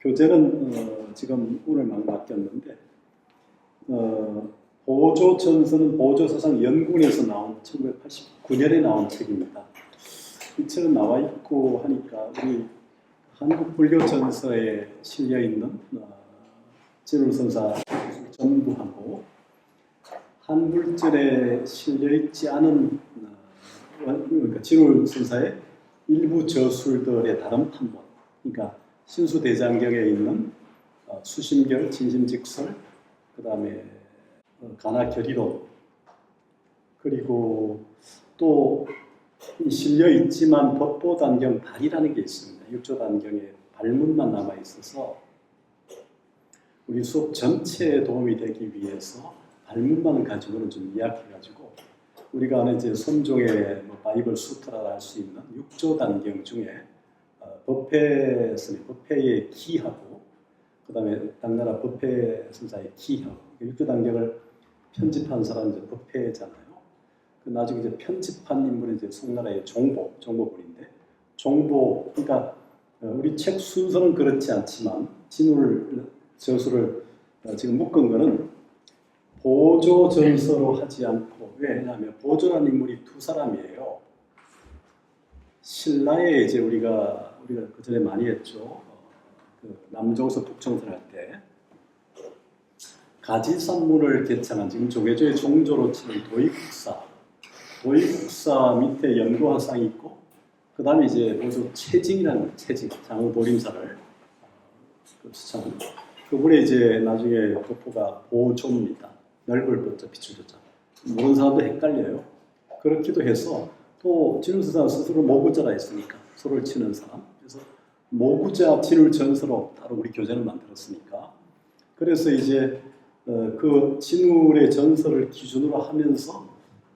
교재는 지금 오늘 막 맡겼는데 보조전서는 보조사상 연구원에서 나온 1989년에 나온 책입니다. 이 책은 나와 있고 하니까 우리 한국불교전서에 실려 있는 진울선사 전부하고 한불전에 실려 있지 않은 그러니까 진울선사의 일부 저술들의 다른 판본, 그러니까 신수대장경에 있는 수심결, 진심직설, 그 다음에 가나결의론, 그리고 또 실려 있지만 법보단경 발이라는 게 있습니다. 육조단경에 발문만 남아 있어서 우리 수업 전체에 도움이 되기 위해서 발문만 가지고는 좀 이야기해가지고 우리가 아는 이제 선종의 바이블 수트라고 할 수 있는 육조단경 중에 법회의 기하고 그 다음에 당나라 법회 선사의 기하고 육조단경을 편집한 사람은 이제 법회잖아요. 나중에 이제 편집한 인물이 이제 송나라의 종보분인데 그러니까 우리 책 순서는 그렇지 않지만 진울 저수를 지금 묶은 거는 보조 전서로 하지 않고, 왜냐하면 보조라는 인물이 두 사람이에요. 신라에 이제 우리가 그 전에 많이 했죠. 그 남종서 북청설 할 때 가지산문을 개창한 지금 조계조의 종조로 치는 도의국사 밑에 연구화상이 있고, 그 다음에 이제 보조 채징이라는 장보림사를 수창한 그분의 이제 나중에 도포가 보조입니다. 넓을 보자 빛을 조자. 모르는 사람도 헷갈려요. 그렇기도 해서 또 진울선사 스스로 모구자라 했으니까 소를 치는 사람. 그래서 모구자 진울전서로 따로 우리 교재를 만들었으니까. 그래서 이제 그 진울의 전서를 기준으로 하면서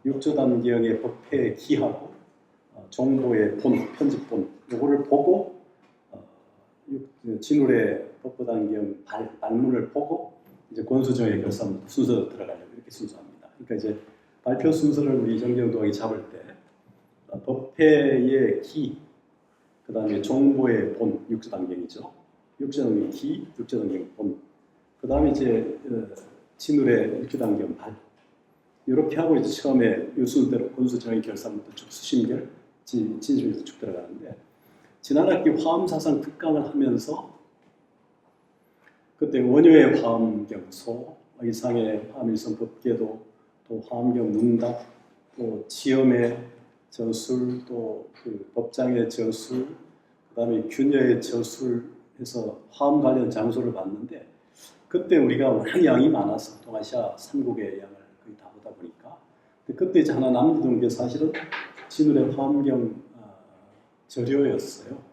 육조단경의 법회에 기하고 종보의 편집본 요거를 보고 진울의 법보단경 발문을 보고 이제 권수정의 결산 순서로 들어가려고 이렇게 순서합니다. 그러니까 이제 발표 순서를 우리 정경도학이 잡을 때 법회의 기, 그 다음에 종보의 본, 육조단경이죠. 육조단경 기, 육조단경 본, 그 다음에 이제 진울의 육조단경 발. 이렇게 하고 이제 처음에 요순대로 권수정의 결산부터 쭉 수심결, 진심에서 쭉 들어가는데 지난 학기 화엄사상 특강을 하면서 그때 원효의 화엄경소, 이상의 화엄일성 법계도, 또 화엄경 문답, 또 지엄의 저술, 또 그 법장의 저술, 그 다음에 균여의 저술 해서 화엄 관련 장소를 봤는데 그때 우리가 워낙 양이 많아서 동아시아 3국의 양을 거의 다 보다 보니까 그때 이제 하나 남기던 게 사실은 진울의 화엄경 절효였어요.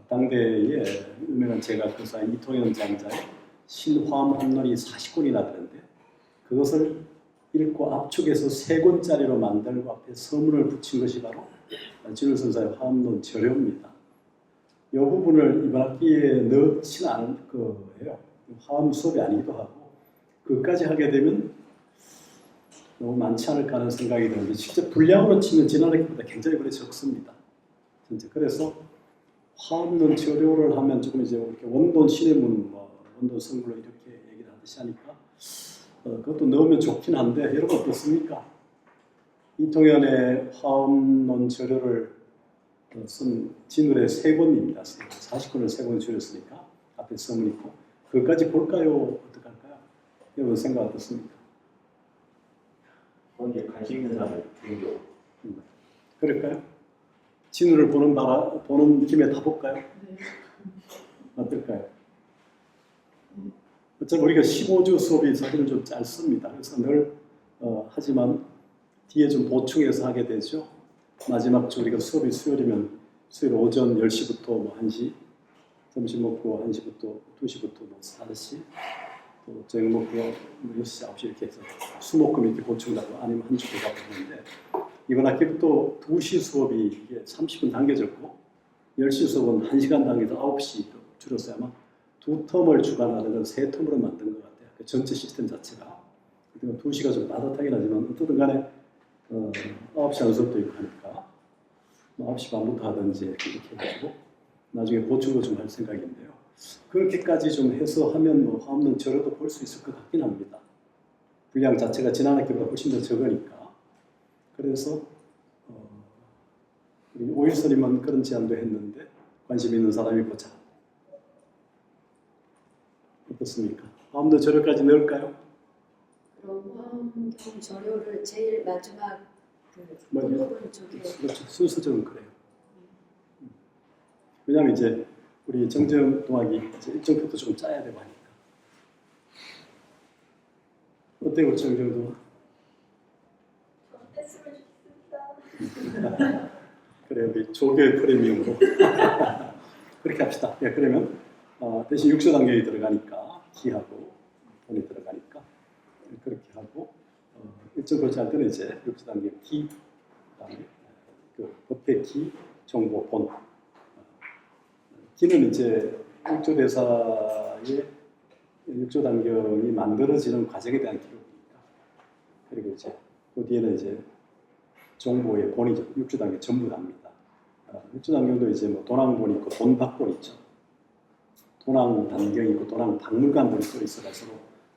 당대에 유명한 제가 교사인 이통현 장자의 신화엄 혼론이 40권이나 되는데 그것을 읽고 압축해서 3권짜리로 만들고 앞에 서문을 붙인 것이 바로 진울선사의 화엄론 절효입니다. 이 부분을 이번 학기에 넣지는 않을 거예요. 화엄 수업이 아니기도 하고 그것까지 하게 되면 너무 많지 않을까 하는 생각이 드는데 실제 분량으로 치면 지난 학기보다 굉장히 그래 적습니다. 진짜 그래서 화엄론 절효를 하면 조금 이제 이렇게 원돈 신해문, 원돈 성불로 이렇게 얘기를 하듯이 하니까 그것도 넣으면 좋긴 한데 여러분 어떻습니까? 이통현의 화엄론 절효를 쓴 진울의 3권입니다. 40권을 3권 줄였으니까 앞에 서문 있고 그것까지 볼까요? 어떡할까요? 여러분 생각 어떻습니까? 거기에 관심 있는 사람을 등교. 그럴까요? 진울을 보는 김에 다 볼까요? 네. 어떨까요? 어차피 우리가 15주 수업이 사실은 좀 짧습니다. 그래서 늘 하지만 뒤에 좀 보충해서 하게 되죠. 마지막 주 우리가 수업이 수요일 오전 10시부터 1시, 점심 먹고 1시부터 2시부터 4시, 또 저녁 먹고 6시, 9시 이렇게 해서 수목금 이렇게 보충하고 아니면 한 주 더 바꾸는데 이번 학기부터 2시 수업이 이게 30분 당겨졌고 10시 수업은 1시간 당겨서 9시 줄여서 아마 2텀을 주관하는 걸 3텀으로 만든 것 같아요. 그 전체 시스템 자체가. 2시가 좀 따뜻하긴 하지만 어떻든 간에 9시 하는 수업도 있고 하니까 9시 반부터 하든지 이렇게 해가지고 나중에 보충도 좀 할 생각인데요. 그렇게까지 좀 해서 하면 뭐 화엄론 절여도 볼 수 있을 것 같긴 합니다. 분량 자체가 지난 학기보다 훨씬 더 적으니까. 그래서 우리 오일스님은 그런 제안도 했는데 관심 있는 사람이 보자. 어떻습니까? 화엄론 절여까지 넣을까요? 그럼 화엄경 절요를 제일 마지막 그 맞아요. 부분 쪽에 그렇죠. 순서적으로 그래요. 왜냐하면 이제 우리 정정동학이 이제 일정표도 좀 짜야 되고 하니까. 어때요, 우리 정정동학? 했으면 좋겠습니다. 그래, 우리 조교의 프리미엄으로 그렇게 합시다. 예, 그러면 대신 육조 단계에 들어가니까 키하고 돈이 들어가니까 그렇게 하고 일정 결제할 때는 이제 육조 단계 키 그다음에 그 법회 키 정보 본 키는 이제 육조 대사의 육조 단경이 만들어지는 과정에 대한 기록이니까 그리고 이제 그 뒤에는 이제 정보의 본이죠. 육조 단계 전부 다입니다. 육조 단경도 이제 뭐 도낭본 있고 돈박본 있죠. 도낭 단경 있고 도낭 박물관본이 또 있어서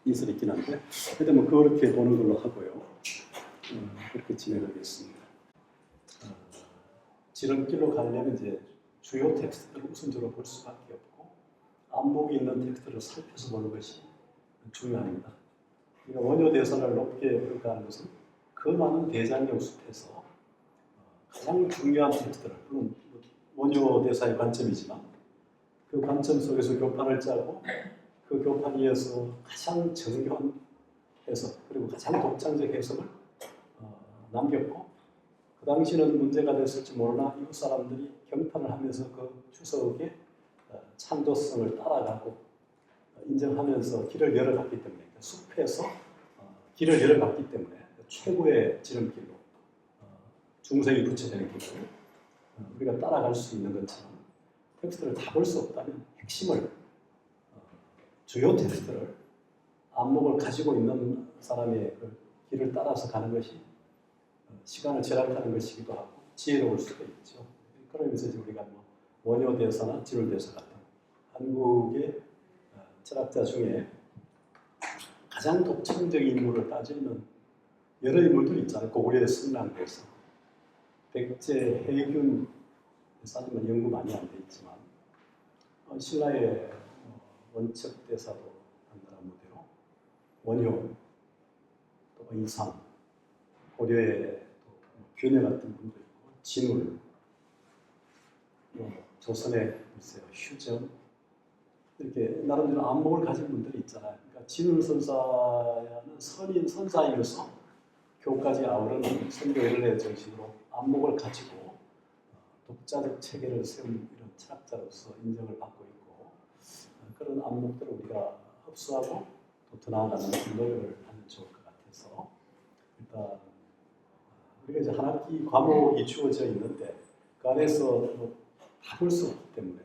인설이 있긴 한데 하여튼 뭐 그렇게 보는 걸로 하고요. 그렇게 진행하겠습니다. 지름길로 가려면 이제 주요 텍스트를 우선적으로 볼 수밖에 없고 안목이 있는 텍스트를 살펴서 보는 것이 중요합니다. 그러니까 원효 대선을 높게 평가하는 것은 그 많은 대장경 숲에서 가장 중요한 텍스트를 물론 원효 대사의 관점이지만 그 관점 속에서 교판을 짜고 그 교판 위에서 가장 정교한 해석 그리고 가장 독창적 해석을 남겼고 그 당시는 문제가 됐을지 모르나 이웃 사람들이 경탄을 하면서 그 주석의 창조성을 따라가고 인정하면서 길을 열어갔기 때문에 숲에서 길을 열어갔기 때문에 최고의 지름길로 중생이 붙여지는 길을 우리가 따라갈 수 있는 것처럼 텍스트를 다 볼 수 없다면 핵심을 주요 텍스트를 안목을 가지고 있는 사람의 그 길을 따라서 가는 것이 시간을 절약하는 것이기도 하고 지혜로울 수도 있죠. 그러면서 이제 우리가 뭐 원효 대사나 진울 대사 같은 한국의 철학자 중에 가장 독창적인 인물을 따지면 여러 인물들이 있잖아요. 고구려의 승랑대에서 백제 해균 사실은 연구 많이 안 돼 있지만 신라의 원척 대사도 한다는 무대로 원효 또 의상 고려의 균열 같은 분도 있고 진울 조선의 글쎄요 휴정 이렇게 나름대로 안목을 가진 분들이 있잖아요. 그러니까 진울 선사는 선사이면서 교까지 아우르는 선교 일련의 정신으로 안목을 가지고 독자적 체계를 세운 이런 철학자로서 인정을 받고 있고 그런 안목들을 우리가 흡수하고 또 더 나아가는 노력을 하면 좋을 것 같아서 일단 우리가 이제 한 학기 과목이 주어져 있는데 그 안에서 다 볼 수 없기 때문에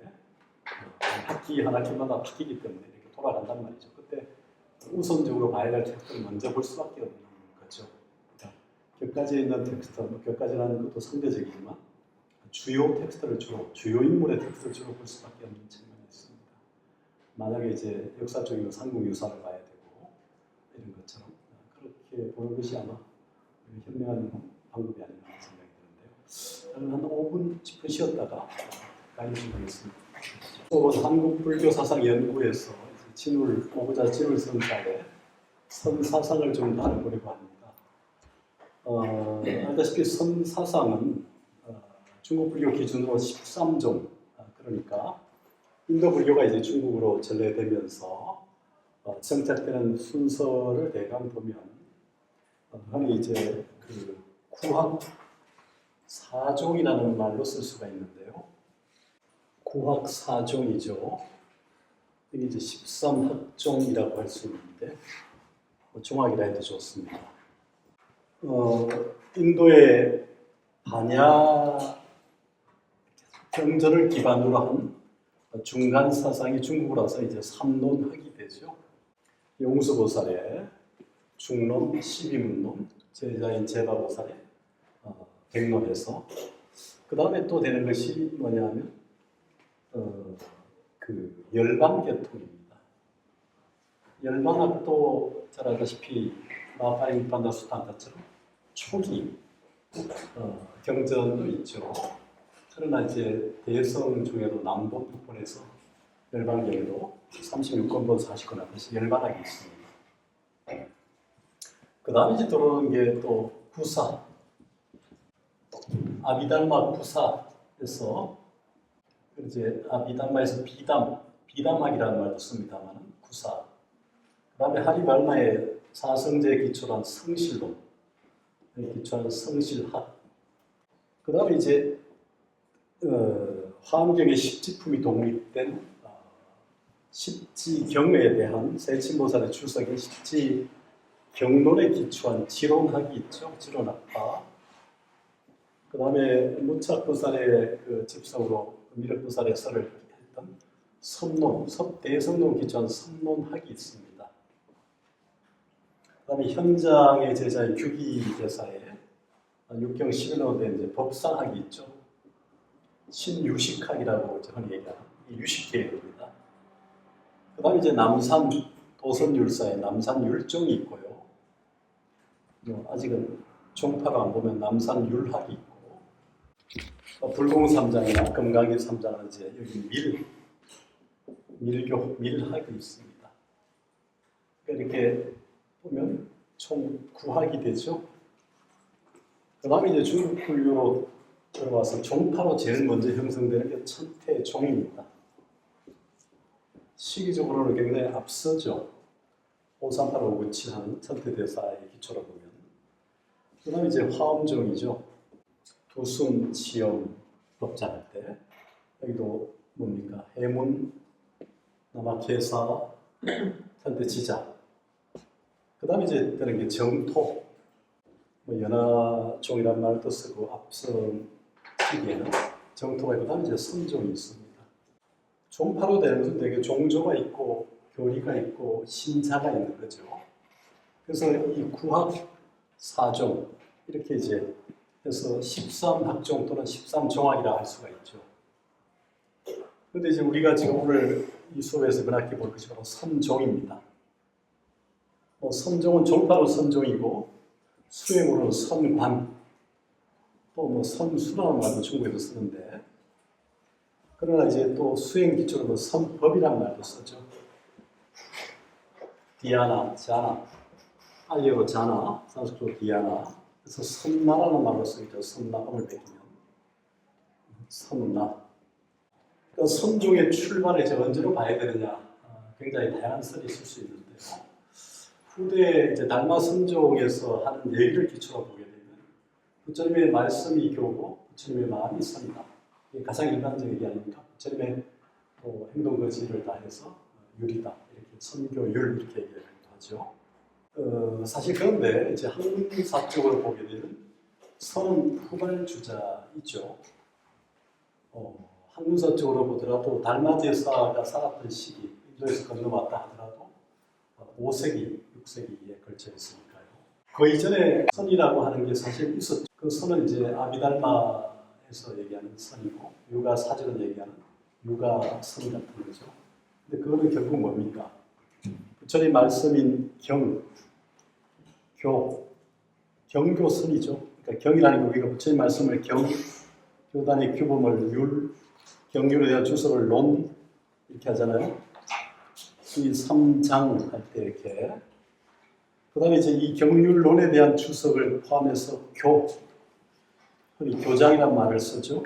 학기 한 학기마다 바뀌기 때문에 이렇게 돌아간단 말이죠. 그때 우선적으로 봐야 될 텍스트를 먼저 볼 수밖에 없는 거죠. 그러니까 격가지에 있는 텍스트, 격가지라는 것도 상대적이지만 주요 텍스트를 주요 인물의 텍스트를 주로 볼 수밖에 없는 측면이 있습니다. 만약에 이제 역사 쪽이면 삼국유사를 봐야 되고 이런 것처럼 그렇게 보는 것이 아마 현명한 방법이 아닌가 하는 생각이 드는데요. 저는 한 5분 10분 쉬었다가 가르치겠습니다. 한국불교사상연구에서 오부자 진울 선사의 선사상을 좀 다뤄보려고 합니다. 알다시피 선사상은 중국 불교 기준으로 13종, 그러니까 인도 불교가 이제 중국으로 전래되면서 정착되는 순서를 대강 보면 흔히 이제 그 구학 사종이라는 말로 쓸 수가 있는데요. 구학 사종이죠. 이게 이제 13학종이라고 할 수 있는데 종학이라 해도 좋습니다. 인도의 반야 경전을 기반으로 한 중간 사상이 중국으로 와서 이제 삼론학이 되죠. 용수보살의 중론, 12문론, 제자인 제바보살의 백론에서 그 다음에 또 되는 것이 뭐냐면 그 열반계통입니다. 열반학도 잘 알다시피 마파인판다 수탄다처럼 초기 경전도 있죠. 그러나 이제 대성 중에도 남북 부분에서 열반경에도 36권본 40권 앞에서 열반학이 있습니다. 그 다음에 이제 들어오는 게 또 구사, 아비달마 구사에서 이제 아비달마에서 비담학이라는 말도 씁니다만 구사. 그 다음에 하리발마의 사성제에 기초한 성실론, 기초한 성실학. 그 다음에 이제 화엄경의 십지품이 독립된 십지경에 대한 세친보살의 주석인 십지경론에 기초한 지론학이 있죠. 지론학파. 그 다음에 무착보살의 그 집성으로 미륵보살의 설을 했던 선론, 대성론 기초한 선론학이 있습니다. 그 다음에 현장의 제자인 규기제사의 육경 11호에 된 이제 법상학이 있죠. 신유식학이라고 흔히 얘기하는 유식계입니다. 그 다음에 이제 남산 도선율사의 남산율종이 있고요. 아직은 종파로 안 보면 남산율학이 있고, 불공삼장이나 금강일 삼장은 이제 여기 밀학이 있습니다. 그러니까 이렇게 보면 총 9학이 되죠. 그 다음에 이제 중국 불교로 들어와서 종파로 제일 먼저 형성되는 게 천태종입니다. 시기적으로는 굉장히 앞서죠. 538, 597 하는 천태대사의 기초로 보면. 그 다음에 이제 화엄종이죠. 두순, 치엄, 법장할 때. 여기도 뭡니까? 해문, 남학회사, 천태지자. 그 다음에 이제 되는 게 정토. 연하종이라는 말도 쓰고 앞선 시기에는 정토가 있고, 그다음에 이제 선종이 있습니다. 종파로 되는 것은 되게 종조가 있고 교리가 있고 신자가 있는 거죠. 그래서 이 구학 사종 이렇게 이제 해서 13학종 또는 13종학이라 할 수가 있죠. 그런데 이제 우리가 지금 오늘 이 수업에서 은학기 볼 것이 바로 선종입니다. 선종은 종파로 선종이고 수행으로는 선관, 또 선수라는 말도 중국에서 쓰는데, 그러나 이제 또 수행 기초로는 선법이라는 말도 쓰죠. 디아나, 자나, 알리오 자나, 산스크리트로 디아나. 그래서 선나라는 말로 쓰이죠. 선나음을 베끼면 선나. 그러니까 선종의 출발을 이제 언제로 봐야 되느냐, 굉장히 다양한 설이 있을 수 있는데요. 후대 이제 달마 선종에서 하는 얘기를 기초로 보게 되면 부처님의 말씀이 교고 부처님의 마음이 선이다. 이게 가장 일반적인 얘기 아닙니까? 부처님의 행동 거지를 다해서 율이다. 이렇게 선교율 이렇게 얘기하기도 하죠. 사실 그런데 이제 한문사 쪽으로 보게 되면 선은 후발주자이죠. 한문사 쪽으로 보더라도 달마제사가 살았던 시기, 인도에서 건너왔다 하더라도 5세기, 6세기에 걸쳐 있으니까요. 그 이전에 선이라고 하는 게 사실 있었죠. 그 선은 이제 아비달마에서 얘기하는 선이고, 유가 사전을 얘기하는 유가 선 같은 거죠. 근데 그거는 결국 뭡니까? 부처님 말씀인 경교선이죠. 그러니까 경이라는 게 우리가 부처님 말씀을 교단의 규범을 경율에 대한 주석을 논 이렇게 하잖아요. 이 3장 할 때 이렇게. 그 다음에 이제 이 경률론에 대한 주석을 포함해서 흔히 교장이란 말을 쓰죠.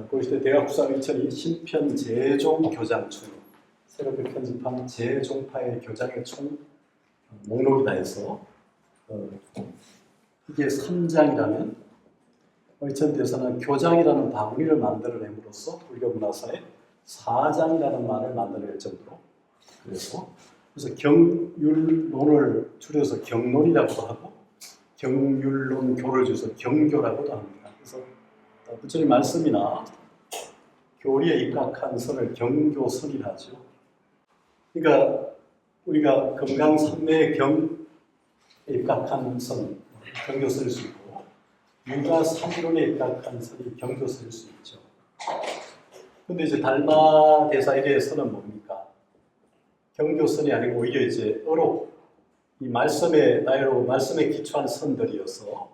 그때 대학국사 2002 신편 제종 교장충, 새롭게 편집한 제종파의 교장의 총 목록이다 해서 이게 3장이라면 의천대사는 교장이라는 바구니를 만들어냄으로써 불교 문화사에 4장이라는 말을 만들어낼 정도로 그래서 경율론을 줄여서 경론이라고도 하고 경율론교를 줄여서 경교라고도 합니다. 그래서 부처님 말씀이나 교리에 입각한 선을 경교선이라 하죠. 그러니까 우리가 금강산매의 경에 입각한 선, 경교선일 수 있고 유가 사기론에 입각한 선이 경교선일 수 있죠. 근데 이제 달마 대사 일의 선은 뭡니까? 경교선이 아니고 오히려 이제 어록, 이 말씀에 나열하고 말씀에 기초한 선들이어서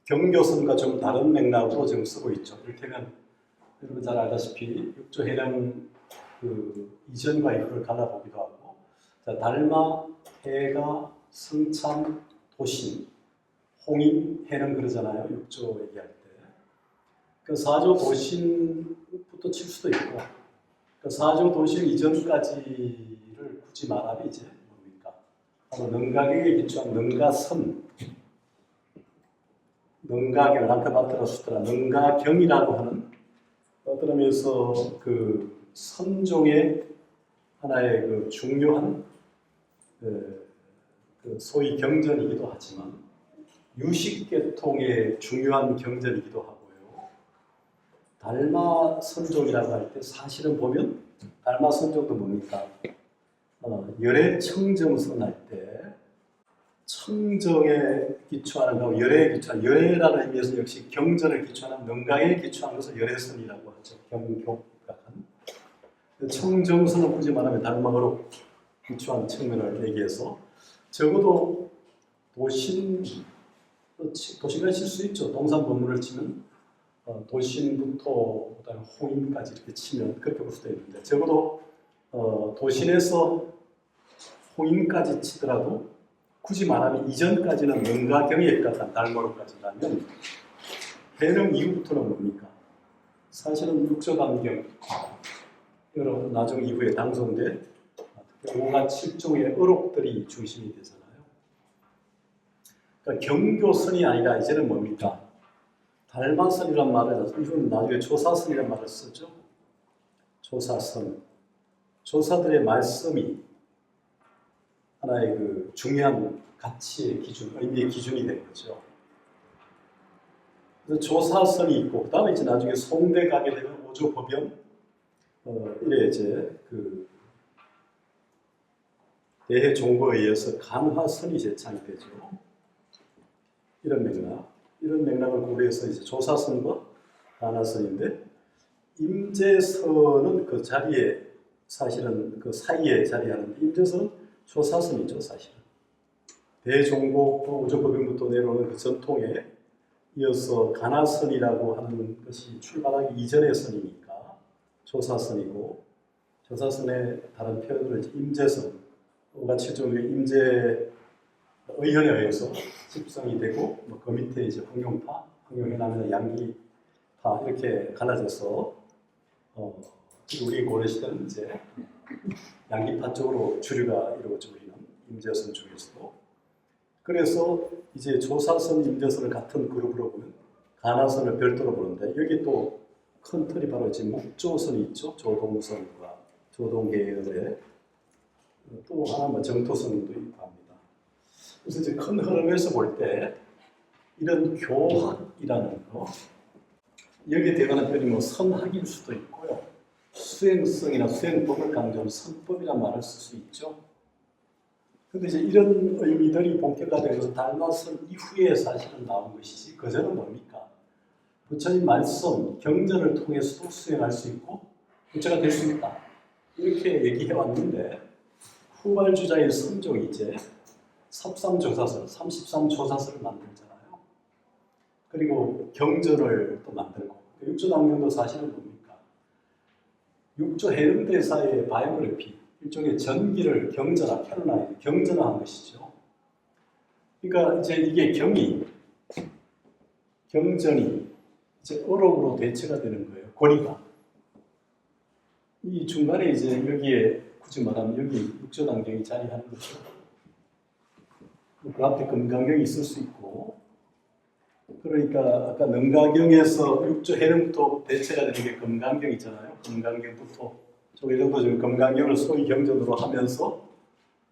경교선과 좀 다른 맥락으로 지금 쓰고 있죠. 이를테면 여러분 잘 알다시피 육조 해령 그 이전과 이후를 갈라보기도 하고, 자, 달마, 해가, 성참, 도신, 홍인, 해는 그러잖아요. 육조 얘기할 때. 그 사조 도신부터 칠 수도 있고, 그 사조 도신 이전까지를 굳이 말하면 이제 뭡니까? 바로 능가경에 기초한 능가선, 능가경, 아까바트라 수트라, 능가경이라고 하는 어떤 의미에서 그 선종의 하나의 그 중요한 그 소위 경전이기도 하지만 유식계통의 중요한 경전이기도 하고요. 달마 선종이라고 할 때 사실은 보면 달마 선종도 뭡니까? 열애 청정선 할 때 청정에 기초하는 거, 열애에 기초한, 열애라는 의미에서 역시 경전을 기초하는 능가에 기초한 것을 열애선이라고 하죠. 경교각한. 청정선은 굳이 말하면 달마로 기초한 측면을 얘기해서 적어도 도신까지 칠 수 있죠. 동산 본문을 치면 도신부터 그다음에 홍인까지 이렇게 치면 그렇게 볼 수도 있는데 적어도 도신에서 홍인까지 치더라도 굳이 말하면 이전까지는 능가경에 가까운 달모로까지라면 해령 이후부터는 뭡니까? 사실은 육조단경 여러 나중 이후에 당송된 온갖 7종의 어록들이 중심이 되잖아요. 그러니까 경교선이 아니라 이제는 뭡니까? 달마선이란 말을 이건 나중에 조사선이란 말을 쓰죠. 조사선. 조사들의 말씀이 하나의 그 중요한 가치의 기준, 의미의 기준이 된 거죠. 그래서 조사선이 있고, 그 다음에 이제 나중에 송대 가게 되면 오조법연, 이래 이제 그 대해 종고에 의해서 간화선이 제창이 되죠. 이런 맥락을 고려해서 이제 조사선과 간화선인데, 임재선은 그 자리에 사실은 그 사이에 자리하는데, 임재선은 조사선이죠, 사실은. 대종고 오조법연부터 내려오는 그 전통에 이어서 간화선이라고 하는 것이 출발하기 이전의 선이니까 조사선이고, 조사선의 다른 표현으로 이제 임재선, 온갖 7종의 임재 의견에 의해서 집성이 되고, 그 밑에 이제 황룡파, 황룡해남이나 양기파 이렇게 갈라져서 우리 고려시대는 이제 양기파 쪽으로 주류가 이루어지고 있는 임재선 중에서도, 그래서 이제 조사선, 임재선을 같은 그룹으로 보면 간화선을 별도로 보는데, 여기 또 큰 틀이 바로 이제 묵조선이 있죠. 조동선과 조동계열의 또 하나 뭐 정토선도 있고 합니다. 그래서 이제 큰 흐름에서 볼 때 이런 교학이라는 거, 여기에 들어가는 표현이 뭐 선학일 수도 있고요. 수행성이나 수행법을 강조하는 선법이라는 말을 쓸 수 있죠. 그런데 이제 이런 의미들이 본격화되면서 달마선 이후에 사실은 나온 것이지, 그전은 뭡니까? 부처님 말씀, 경전을 통해서도 수행할 수 있고 부처가 될 수 있다. 이렇게 얘기해 왔는데, 후발주자의 선종이 이제 섭삼조사설, 33조사설을 만들잖아요. 그리고 경전을 또 만들고, 육조당경도 사실은 뭡니까? 육조 해령대사의 바이오그래피, 일종의 전기를 경전화, 캐롤라인, 경전화한 것이죠. 그러니까 이제 이게 경전이 이제 어록으로 대체가 되는 거예요. 권위가. 이 중간에 이제 여기에 굳이 말하면 여기 육조당경이 자리하는 거죠. 그 앞에 금강경이 있을 수 있고, 그러니까 아까 능가경에서 육조 해령부터 대체가 되는 게 금강경이잖아요. 금강경부터 저기 정도 지금 금강경을 소위 경전으로 하면서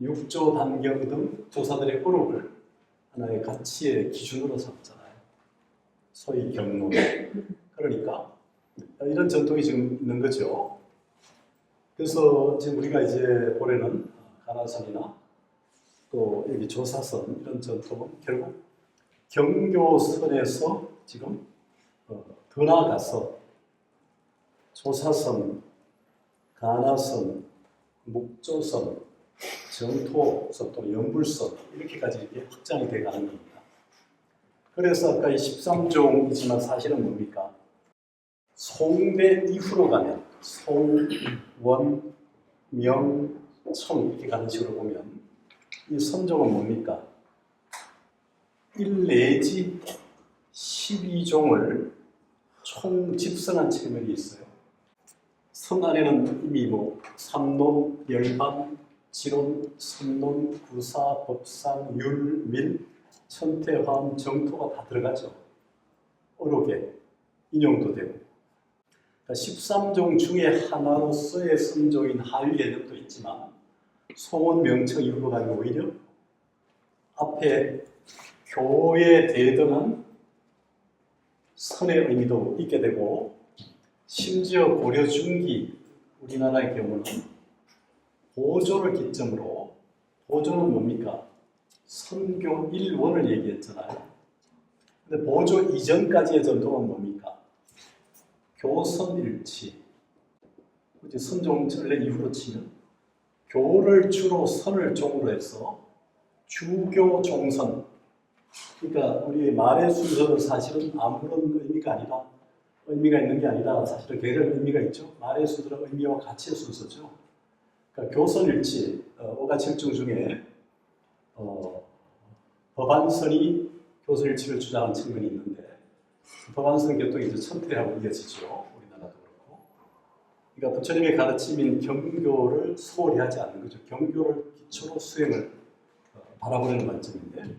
육조 단경 등 조사들의 어록을 하나의 가치의 기준으로 삼잖아요. 소위 경론. 그러니까 이런 전통이 지금 있는 거죠. 그래서 지금 우리가 이제 보려는 간화선이나 또 여기 조사선 이런 전통은 결국 경교선에서 지금 더 나아가서 소사선, 가나선, 묵조선, 정토선 또 연불선 이렇게까지 이렇게 확장이 돼 가는 겁니다. 그래서 아까 이 13종이지만 사실은 뭡니까? 송대 이후로 가면 송, 원, 명, 청 이렇게 가는 식으로 보면 이 선종은 뭡니까? 1 내지 12종을 총 집성한 체면이 있어요. 선 안에는 이미 뭐 삼론, 열반, 지론, 선론, 구사, 법상, 율, 밀, 천태, 화음, 정토가 다 들어가죠. 어록에 인용도 되고. 그러니까 13종 중에 하나로서의 선종인 하위 개념도 있지만 송원, 명청 이후로 가면 오히려 앞에 교에 대등한 선의 의미도 있게 되고 심지어 고려 중기 우리나라의 경우는 보조를 기점으로 보조는 뭡니까? 선교 1원을 얘기했잖아요. 근데 보조 이전까지의 전통은 뭡니까? 교선일치. 이제 선종 전례 이후로 치면 교를 주로 선을 종으로 해서 주교 종선. 그러니까 우리 말의 순서는 사실은 아무런 의미가 있는 게 아니라 사실은 굉장히 의미가 있죠. 말의 순서는 의미와 가치의 순서죠. 그러니까 교선일치, 오가칠중 중에 법안선이 교선일치를 주장한 측면이 있는데 법안선 교통이 이제 천태하고 이어지죠. 우리나라도 그렇고. 그러니까 부처님의 가르침인 경교를 소홀히 하지 않는 거죠. 경교를 기초로 수행을 바라보는 관점인데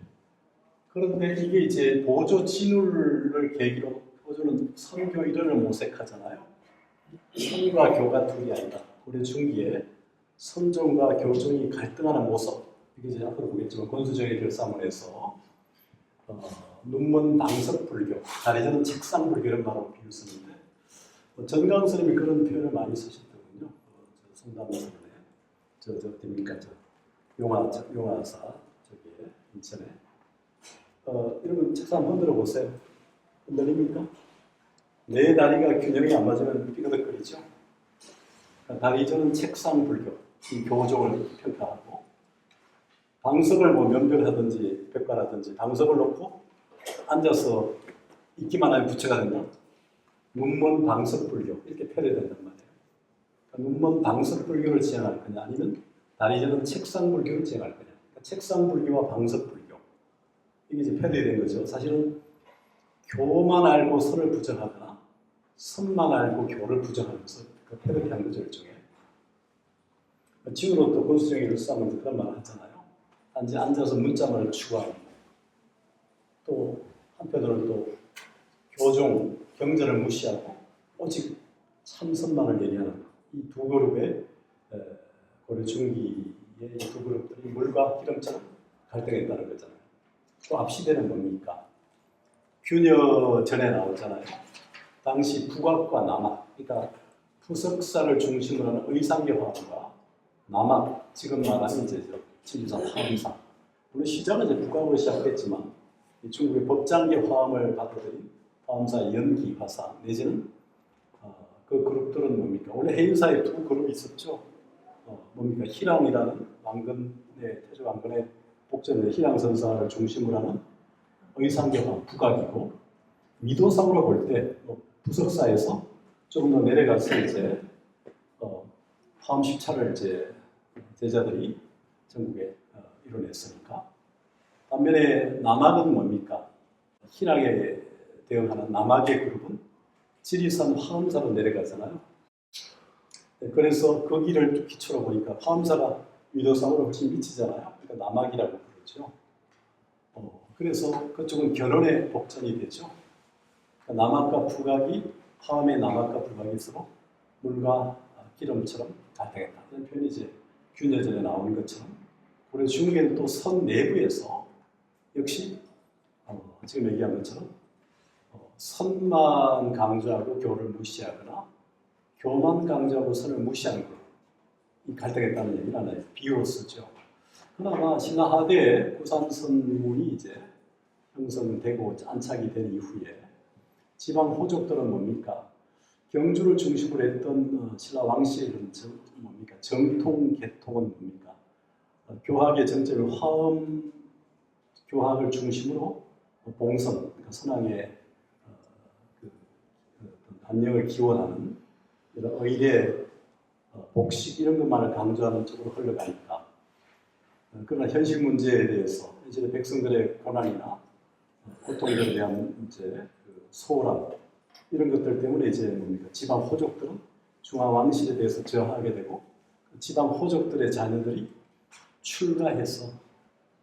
그런데 이게 이제 보조 진울을 계기로 보조는 선교 이론을 모색하잖아요. 선과 교가 둘이 아니다. 고려 중기에 선종과 교종이 갈등하는 모습 이게 이제 앞으로 보겠지만 권수정의 결사문에서 눈먼 방석불교, 다리저는 책상불교를 바로 비유 쓰는데 전강 스님이 그런 표현을 많이 쓰셨거든요. 성담문에 저 어디입니까? 용화사 저기에 인천에 이러면 책상 한번 흔들어 보세요. 흔들립니까? 내 다리가 균형이 안 맞으면 삐그덕거리죠. 다리저는 책상불교, 이 교종을 평가하고 방석을 뭐 면벽하든지 벽화라든지 방석을 놓고 앉아서 있기만 하면 부처가 된다. 눈먼 방석불교 이렇게 표현이 된단 말이에요. 그러니까 눈먼 방석불교를 지향할 거냐 아니면 다리저는 책상불교를 지향할 거냐. 그러니까 책상불교와 방석불교 이게 이제 표현이 된 거죠. 사실은 교만 알고 선을 부정하거나 선만 알고 교를 부정하면서 그 패러디 한 거죠, 일종의. 지금으로 또 권수정의 일상은 그런 말을 하잖아요. 단지 앉아서 문자만을 추구하는 또 한편으로는 또 교종, 경전을 무시하고 오직 참선만을 얘기하는 이 두 그룹의 고려 중기의 이 두 그룹들이 물과 기름처럼 갈등했다는 거잖아요. 또 앞시대는 뭡니까? 균여 전에 나오잖아요. 당시 북악과 남악, 그러니까 부석사를 중심으로 하는 의상계화음과 남악, 지금 말하는 이제 진주사 화음상. 물론 시작은 이제 북악으로 시작했지만 중국의 법장계 화음을 받아들인 화음사 연기 화사 내지는 그 그룹들은 뭡니까? 원래 해인사에 두 그룹이 있었죠. 뭡니까? 희랑이라는 왕건의 태조 왕건의 복전의 희랑선사를 중심으로 하는 의상계 화음 북악이고 미도상으로 볼 때 부석사에서 조금 더 내려가서 이제 화음 10차를 이제 제자들이 전국에 이뤄냈으니까 반면에 남악은 뭡니까? 희랑에 대응하는 남악의 그룹은 지리산 화엄사로 내려가잖아요. 그래서 그 길을 기초로 보니까 화엄사가 미도상으로 훨씬 미치잖아요. 그러니까 남악이라고 부르죠. 그래서 그쪽은 결혼의 복전이 되죠. 그러니까 남악과 북악이 화엄의 남악과 북악이 서로 물과 기름처럼 갈등했다. 이런 표현이 이제 균여전에 나오는 것처럼 고려 중국에는 또 선 내부에서 역시 지금 얘기한 것처럼 선만 강조하고 교를 무시하거나 교만 강조하고 선을 무시하는 것, 이 갈등했다는 얘기를 하나의 비유로 쓰죠. 그러나 신라 하대에 구산선문이 이제 형성되고 안착이 된 이후에 지방 호족들은 뭡니까? 경주를 중심으로 했던 신라 왕실은 뭡니까? 정통 계통은 뭡니까? 교학의 정점이 화엄 교학을 중심으로 봉선, 그러니까 선왕의 안녕을 기원하는 이런 의례, 복식 이런 것만을 강조하는 쪽으로 흘러가니까 그러나 현실 문제에 대해서 이제 백성들의 고난이나 고통들에 대한 이제 소홀함 이런 것들 때문에 이제 뭡니까? 지방 호족들은 중앙 왕실에 대해서 저항하게 되고 지방 호족들의 자녀들이 출가해서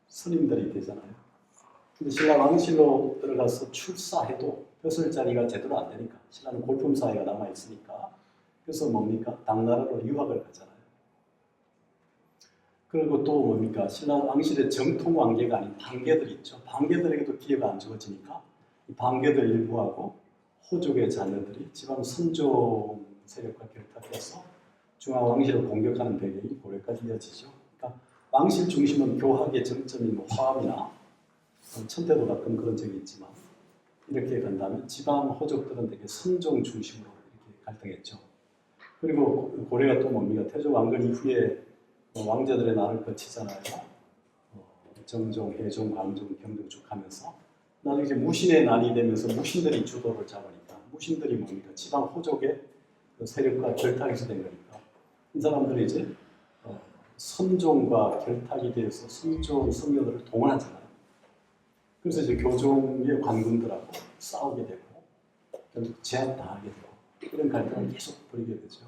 선임들이 되잖아요. 근데 신라 왕실로 들어가서 출사해도 벼슬 자리가 제대로 안 되니까 신라는 골품 사회가 남아 있으니까 그래서 뭡니까? 당나라로 유학을 가잖아요. 그리고 또 뭡니까? 신라 왕실의 정통 왕계가 아닌 반계들 있죠. 반계들에게도 기회가 안 주어지니까 이 반계들 일부하고 호족의 자녀들이 지방 선종 세력과 결탁해서 중앙 왕실을 공격하는 배경이 고려까지 이어지죠. 그러니까 왕실 중심은 교학의 정점인 화엄이나 천태도 가끔 그런 적이 있지만 이렇게 간다면 지방 호족들은 되게 선종 중심으로 이렇게 갈등했죠. 그리고 고려가 또 뭡니까? 태조 왕건 이후에 왕자들의 날을 거치잖아요. 정종, 해종, 광종, 경종 쭉 하면서 나중에 이제 무신의 난이 되면서 무신들이 주도를 잡으니까 무신들이 뭡니까? 지방 호족의 그 세력과 결탁해서 된 거니까 이 사람들이 이제 선종과 결탁이 되어서 선종 성녀들을 동원하잖아요. 그래서 이제 교종의 관군들하고 싸우게 되고 결국 제압당하게 되고 이런 갈등을 계속 벌이게 되죠.